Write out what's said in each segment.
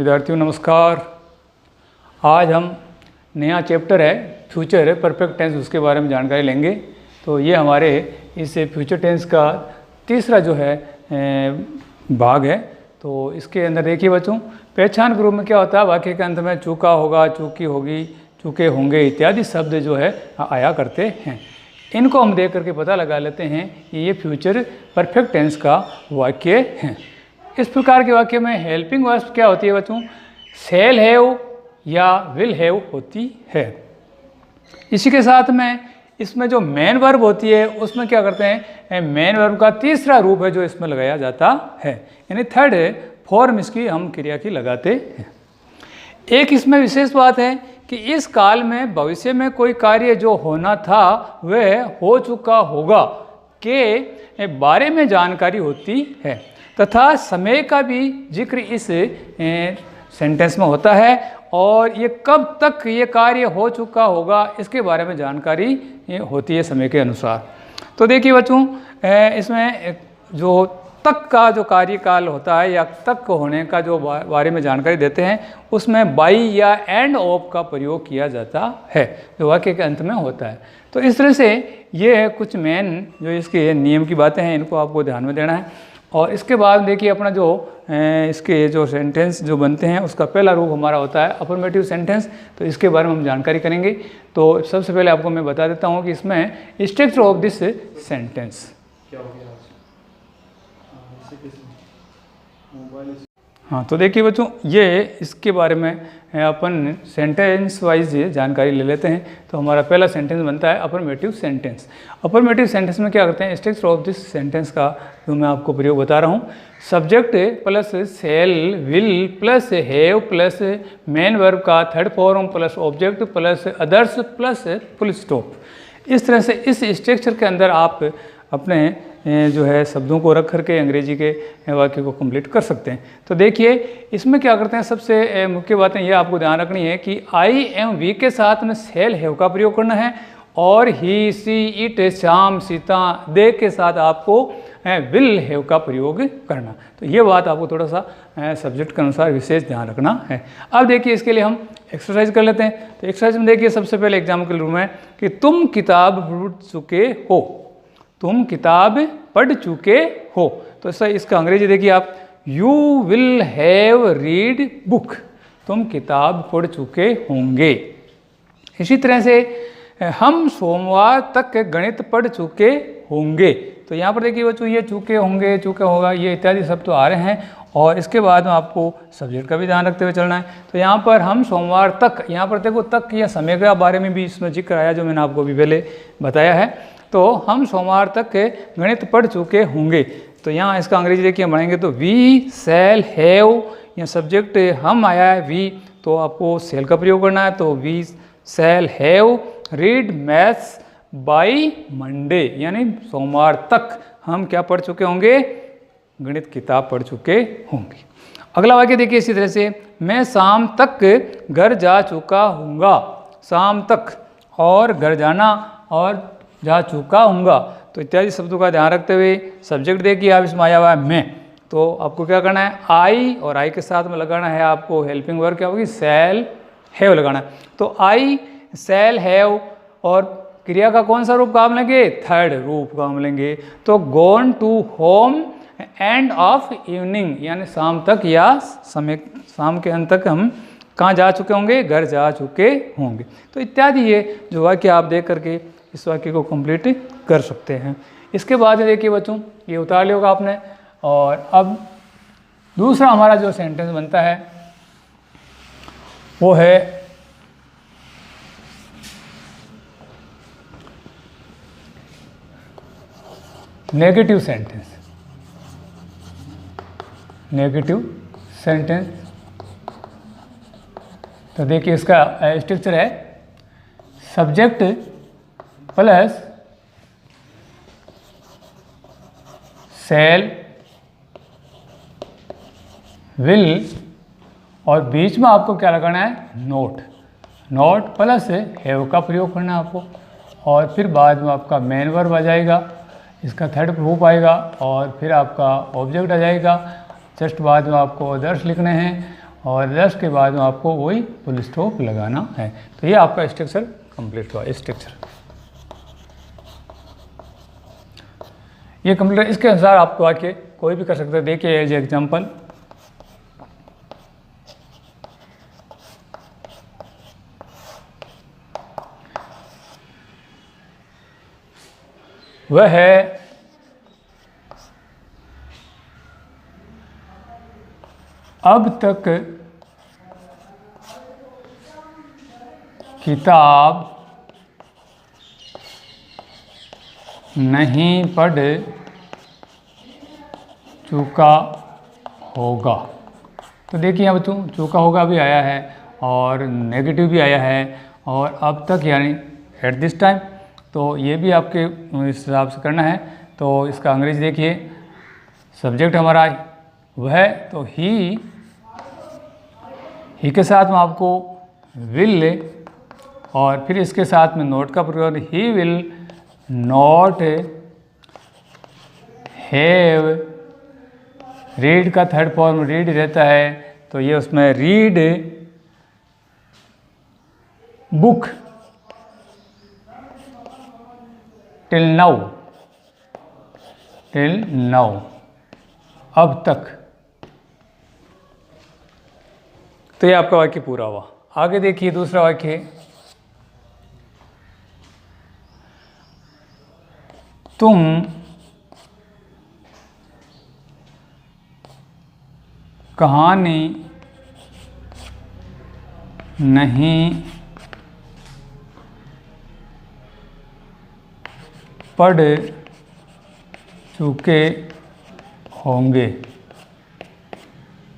विद्यार्थियों नमस्कार। आज हम नया चैप्टर है फ्यूचर परफेक्ट टेंस, उसके बारे में जानकारी लेंगे। तो ये हमारे इस फ्यूचर टेंस का तीसरा जो है भाग है। तो इसके अंदर देखिए बच्चों, पहचान के रूप में क्या होता है, वाक्य के अंत में चूका होगा, चूकी होगी, चूके होंगे इत्यादि शब्द जो है आया करते हैं। इनको हम देख करके पता लगा लेते हैं कि ये फ्यूचर परफेक्ट टेंस का वाक्य है। इस प्रकार के वाक्य में हेल्पिंग वर्ब्स क्या होती है बच्चों, शैल हैव या विल हैव होती है। इसी के साथ में इसमें जो मेन वर्ब होती है उसमें क्या करते हैं, मेन वर्ब का तीसरा रूप है जो इसमें लगाया जाता है, यानी थर्ड फॉर्म इसकी हम क्रिया की लगाते हैं। एक इसमें विशेष बात है कि इस काल में भविष्य में कोई कार्य जो होना था वह हो चुका होगा के बारे में जानकारी होती है, तथा समय का भी जिक्र इस सेंटेंस में होता है और ये कब तक ये कार्य हो चुका होगा इसके बारे में जानकारी होती है समय के अनुसार। तो देखिए बच्चों, इसमें जो तक का जो कार्यकाल होता है या तक होने का जो बारे में जानकारी देते हैं उसमें बाई या एंड ऑफ का प्रयोग किया जाता है जो वाक्य के अंत में होता है। तो इस तरह से ये कुछ मेन जो इसके नियम की बातें हैं इनको आपको ध्यान में देना है। और इसके बाद देखिए अपना जो इसके जो सेंटेंस जो बनते हैं उसका पहला रूप हमारा होता है अफर्मेटिव सेंटेंस। तो इसके बारे में हम जानकारी करेंगे। तो सबसे पहले आपको मैं बता देता हूँ कि इसमें स्ट्रक्चर ऑफ दिस सेंटेंस क्या हो गया। हाँ, तो देखिए बच्चों, ये इसके बारे में अपन सेंटेंस वाइज जानकारी ले लेते हैं। तो हमारा पहला सेंटेंस बनता है अफर्मेटिव सेंटेंस। अफर्मेटिव सेंटेंस में क्या करते हैं, स्ट्रक्चर ऑफ दिस सेंटेंस का जो मैं आपको प्रयोग बता रहा हूँ, subject plus shall will plus have plus main verb का third form plus object plus others plus full stop. इस तरह से इस स्ट्रक्चर के अंदर आप अपने जो है शब्दों को रख करके अंग्रेजी के वाक्य को कंप्लीट कर सकते हैं। तो देखिए इसमें क्या करते हैं, सबसे मुख्य बातें ये आपको ध्यान रखनी है कि आई एम वी के साथ में शैल हैव का प्रयोग करना है और ही सी इट श्याम सीता दे के साथ आपको विल हैव का प्रयोग करना। तो ये बात आपको थोड़ा सा सब्जेक्ट के अनुसार विशेष ध्यान रखना है। अब देखिए इसके लिए हम एक्सरसाइज कर लेते हैं। तो एक्सरसाइज में देखिए सबसे पहले एग्जाम्पल के रूप में कि तुम किताब पढ़ चुके हो, तुम किताब पढ़ चुके हो। तो ऐसा इसका अंग्रेजी देखिए आप, you will have read book, तुम किताब पढ़ चुके होंगे। इसी तरह से हम सोमवार तक गणित पढ़ चुके होंगे। तो यहाँ पर देखिए बच्चों, ये चुके होंगे, चुके होगा, ये इत्यादि शब्द तो आ रहे हैं और इसके बाद में आपको सब्जेक्ट का भी ध्यान रखते हुए चलना है। तो यहाँ पर हम सोमवार तक, यहाँ पर देखो तक या समय के बारे में भी इसमें जिक्र आया जो मैंने आपको अभी पहले बताया है। तो हम सोमवार तक गणित पढ़ चुके होंगे। तो यहाँ इसका अंग्रेजी देखिए हम पढ़ेंगे तो वी शैल हैव, या सब्जेक्ट हम आया है वी, तो आपको शैल का प्रयोग करना है। तो we shall have read maths by Monday, यानी सोमवार तक हम क्या पढ़ चुके होंगे, गणित किताब पढ़ चुके होंगे। अगला वाक्य देखिए इसी तरह से, मैं शाम तक घर जा चुका हूँगा, शाम तक और घर जाना और जा चुका हूँगा। तो इत्यादि शब्दों का ध्यान रखते हुए सब्जेक्ट देखिए आप इसमें आया हुआ है मैं, तो आपको क्या करना है, आई और आई के साथ में लगाना है आपको हेल्पिंग वर्ब क्या होगी, शैल हैव लगाना है। तो आई शैल हैव और क्रिया का कौन सा रूप काम लेंगे, थर्ड रूप काम लेंगे। तो gone to home end of evening, यानी शाम तक या समय शाम के अंत तक हम कहाँ जा चुके होंगे, घर जा चुके होंगे। तो इत्यादि ये जो वाक्य आप देख करके इस वाक्य को कंप्लीट कर सकते हैं। इसके बाद देखिए बच्चों, ये उतार लिया होगा आपने। और अब दूसरा हमारा जो सेंटेंस बनता है वो है नेगेटिव सेंटेंस। नेगेटिव सेंटेंस, तो देखिए इसका स्ट्रक्चर है सब्जेक्ट प्लस शैल विल और बीच में आपको क्या लगाना है, नोट। नोट प्लस हैव का प्रयोग करना है आपको, और फिर बाद में आपका मेन वर्ब आ जाएगा, इसका थर्ड प्रूफ आएगा, और फिर आपका ऑब्जेक्ट आ जाएगा। जस्ट बाद में आपको अदर्स लिखने हैं, और अदर्स के बाद में आपको वही फुल स्टॉप लगाना है। तो ये आपका स्ट्रक्चर कंप्लीट हुआ। स्ट्रक्चर ये कंप्लीट, इसके अनुसार आपको आके कोई भी कर सकते हैं। देखिए एज एग्जाम्पल, वह है अब तक किताब नहीं पढ़ चुका होगा। तो देखिए यहाँ बच्चों, चुका होगा भी आया है और नेगेटिव भी आया है, और अब तक यानी एट दिस टाइम, तो ये भी आपके इस हिसाब से करना है। तो इसका अंग्रेजी देखिए, सब्जेक्ट हमारा वह, तो ही के साथ में आपको विल, और फिर इसके साथ में नोट का प्रयोग, he will not have, read का थर्ड फॉर्म रीड रहता है, तो ये उसमें read book till now, till now, अब तक। तो ये आपका वाक्य पूरा हुआ। आगे देखिए दूसरा वाक्य, तुम कहानी नहीं पढ़ चुके होंगे।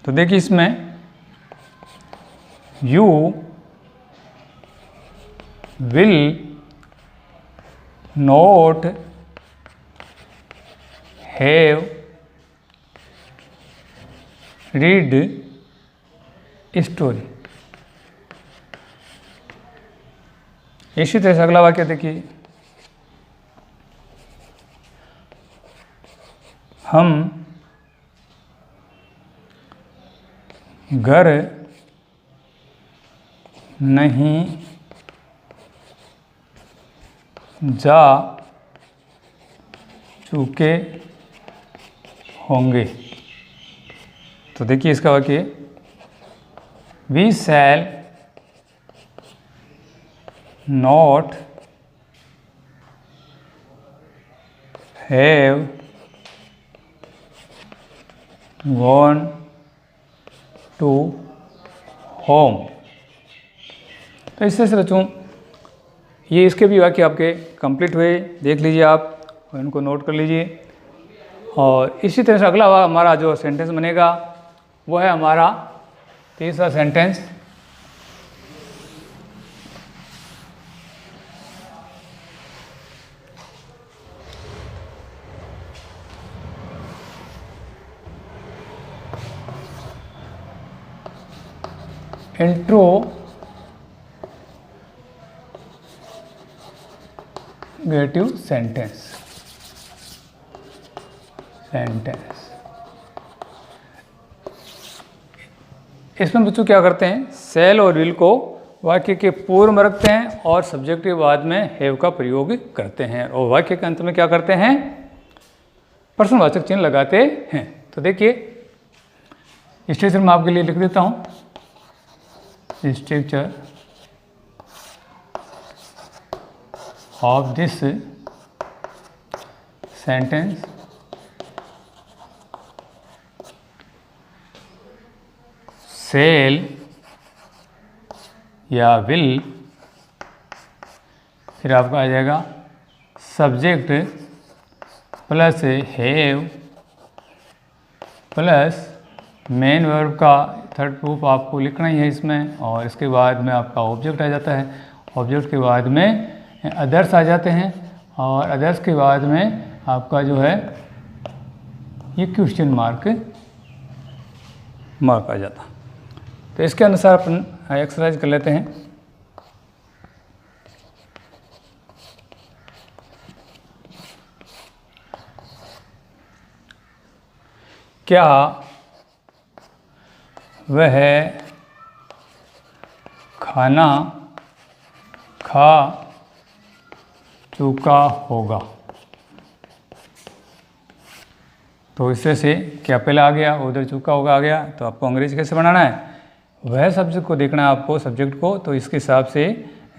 तो देखिए इसमें you will not have read story. इसी तरह से अगला वाक्य देखिए, हम घर नहीं जा चुके होंगे। तो देखिए इसका वाक्य, we shall not have gone to home. तो इससे से बच्चों ये इसके भी वाक्य आपके कंप्लीट हुए, देख लीजिए आप और इनको नोट कर लीजिए। और इसी तरह से अगला हमारा जो सेंटेंस बनेगा वो है हमारा तीसरा सेंटेंस, इंट्रोगेटिव सेंटेंस। इसमें बच्चों क्या करते हैं, शैल और विल को वाक्य के पूर्व में रखते हैं और सब्जेक्ट के बाद में हैव का प्रयोग करते हैं, और वाक्य के अंत में क्या करते हैं, प्रश्नवाचक चिन्ह लगाते हैं। तो देखिए स्टेशन में आपके लिए लिख देता हूं, structure of this sentence shall या विल, फिर आपका आ जाएगा subject plus have plus main verb का थर्ड प्रूफ आपको लिखना ही है इसमें, और इसके बाद में आपका ऑब्जेक्ट आ जाता है। ऑब्जेक्ट के बाद में अदर्स आ जाते हैं, और अदर्स के बाद में आपका जो है ये क्वेश्चन मार्क आ जाता। तो इसके अनुसार अपन एक्सरसाइज कर लेते हैं। क्या वह खाना खा चुका होगा? तो इससे से क्या पहले आ गया, उधर चुका होगा आ गया, तो आपको अंग्रेजी कैसे बनाना है, वह सब्जेक्ट को देखना है आपको, सब्जेक्ट को। तो इसके हिसाब से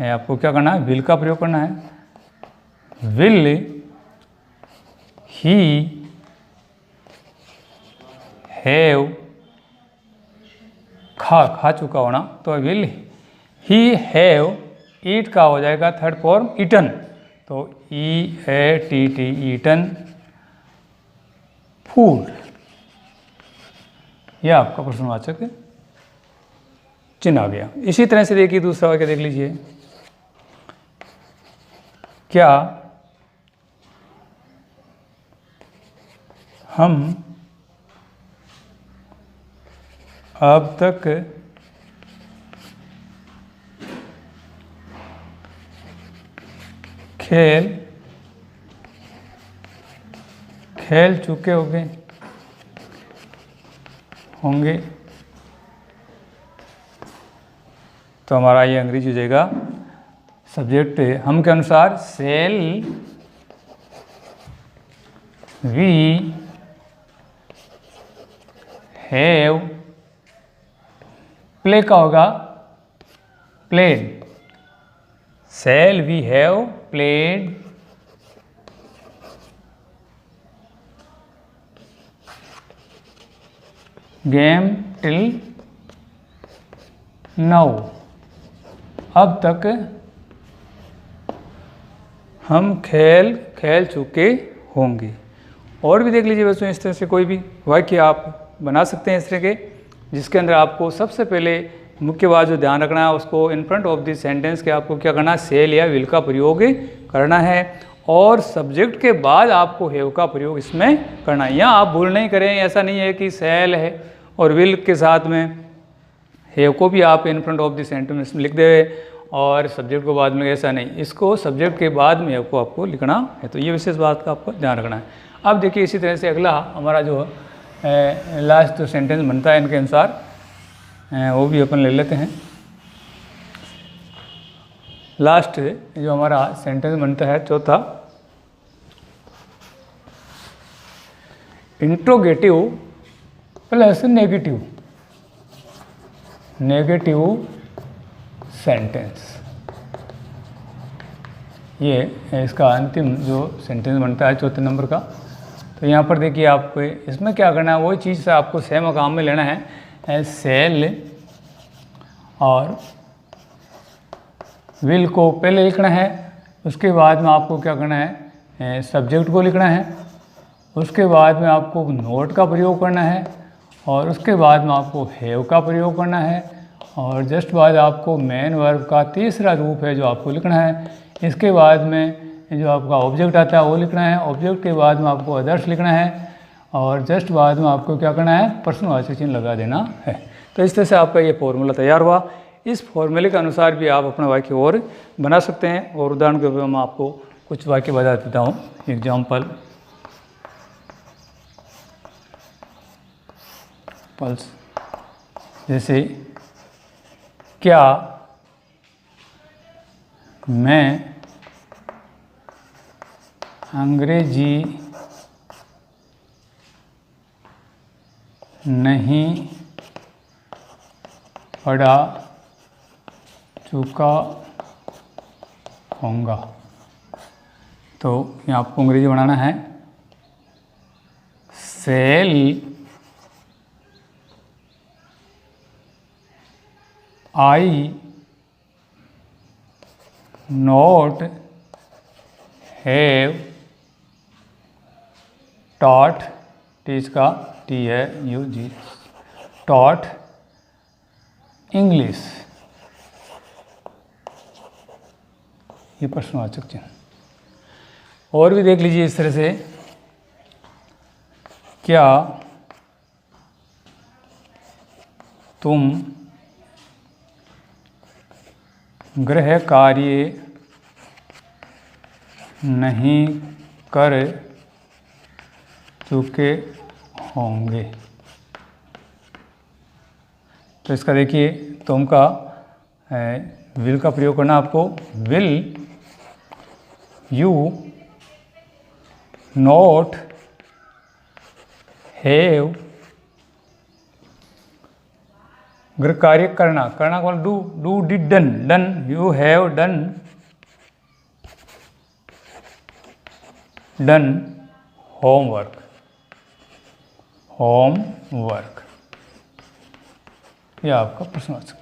आपको क्या करना है, विल का प्रयोग करना है। विल ही हैव, खा चुका होना, तो विल ही हैव, ईट का हो जाएगा थर्ड फॉर्म ईटन, तो EATT ईटन फूड, यह आपका प्रश्नवाचक चिन्ह आ गया। इसी तरह से देखिए दूसरा वाक्य देख लीजिए। क्या हम अब तक खेल चुके होंगे? तो हमारा ये अंग्रेजी हो जाएगा सब्जेक्ट हम के अनुसार सेल वी हैव, प्ले का होगा played, shall we have played game till now, अब तक हम खेल चुके होंगे। और भी देख लीजिए बच्चों, इस तरह से कोई भी वाक्य आप बना सकते हैं इस तरह के, जिसके अंदर आपको सबसे पहले मुख्य बात जो ध्यान रखना है उसको in front of this sentence के आपको क्या करना है, सेल या विल का प्रयोग करना है, और सब्जेक्ट के बाद आपको हैव का प्रयोग इसमें करना है। यहाँ आप भूल नहीं करें, ऐसा नहीं है कि सेल है और विल के साथ में हैव को भी आप in front of this sentence में लिख दे और सब्जेक्ट को बाद में, ऐसा नहीं, इसको सब्जेक्ट के बाद में हैव को आपको लिखना है। तो ये विशेष बात का आपको ध्यान रखना है। अब देखिए इसी तरह से अगला हमारा जो लास्ट जो सेंटेंस बनता है इनके अनुसार, वो भी अपन ले लेते हैं। लास्ट जो हमारा सेंटेंस बनता है चौथा, इंट्रोगेटिव प्लस नेगेटिव सेंटेंस, ये इसका अंतिम जो सेंटेंस बनता है चौथे नंबर का। तो यहाँ पर देखिए आप इसमें क्या करना है, वही चीज़ आपको सेम काम में लेना है। सेल और विल को पहले लिखना है, उसके बाद में आपको क्या करना है, सब्जेक्ट को लिखना है, उसके बाद में आपको नोट का प्रयोग करना है, और उसके बाद में आपको हैव का प्रयोग करना है, और जस्ट बाद आपको मेन वर्ब का तीसरा रूप है जो आपको लिखना है। इसके बाद में जो आपका ऑब्जेक्ट आता है वो लिखना है, ऑब्जेक्ट के बाद में आपको अदर्स लिखना है, और जस्ट बाद में आपको क्या करना है, प्रश्नवाचक चिन्ह लगा देना है। तो इस तरह से आपका ये फॉर्मूला तैयार हुआ। इस फॉर्मूले के अनुसार भी आप अपना वाक्य और बना सकते हैं, और उदाहरण के रूप में मैं आपको कुछ वाक्य बता देता हूँ। एग्जाम्पल पल्स, जैसे क्या मैं अंग्रेजी नहीं पढ़ा चुका होऊंगा। तो यहाँ आपको अंग्रेजी बनाना है shall I not have taught, teach का टी है यू जी, टॉट इंग्लिश, ये प्रश्नवाचक चिन्ह। और भी देख लीजिए इस तरह से, क्या तुम गृह कार्य नहीं कर चुके होंगे। तो इसका देखिए तुम का विल का प्रयोग करना आपको, विल यू नॉट हैव, गृह कार्य करना, करना कौन, do did done, done you have done, done homework, homework, यह आपका प्रश्नवाचक।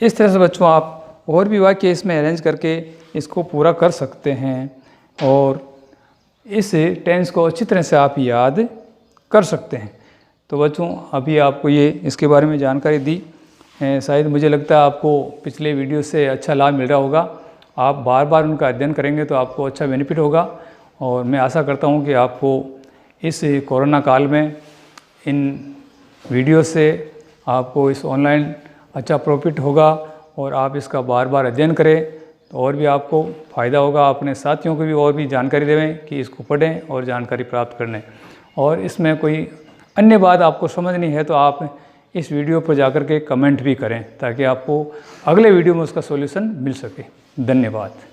इस तरह से बच्चों आप और भी वाक्य इसमें अरेंज करके इसको पूरा कर सकते हैं और इस टेंस को अच्छी तरह से आप याद कर सकते हैं। तो बच्चों अभी आपको ये इसके बारे में जानकारी दी, शायद मुझे लगता है आपको पिछले वीडियो से अच्छा लाभ मिल रहा होगा। आप बार बार उनका अध्ययन करेंगे तो आपको अच्छा बेनिफिट होगा और मैं आशा करता हूँ कि आपको इस कोरोना काल में इन वीडियो से आपको इस ऑनलाइन अच्छा प्रॉफिट होगा और आप इसका बार बार अध्ययन करें तो और भी आपको फ़ायदा होगा। अपने साथियों को भी और भी जानकारी देवें कि इसको पढ़ें और जानकारी प्राप्त कर लें। और इसमें कोई अन्य बात आपको समझनी है तो आप इस वीडियो पर जाकर के कमेंट भी करें ताकि आपको अगले वीडियो में उसका सॉल्यूशन मिल सके। धन्यवाद।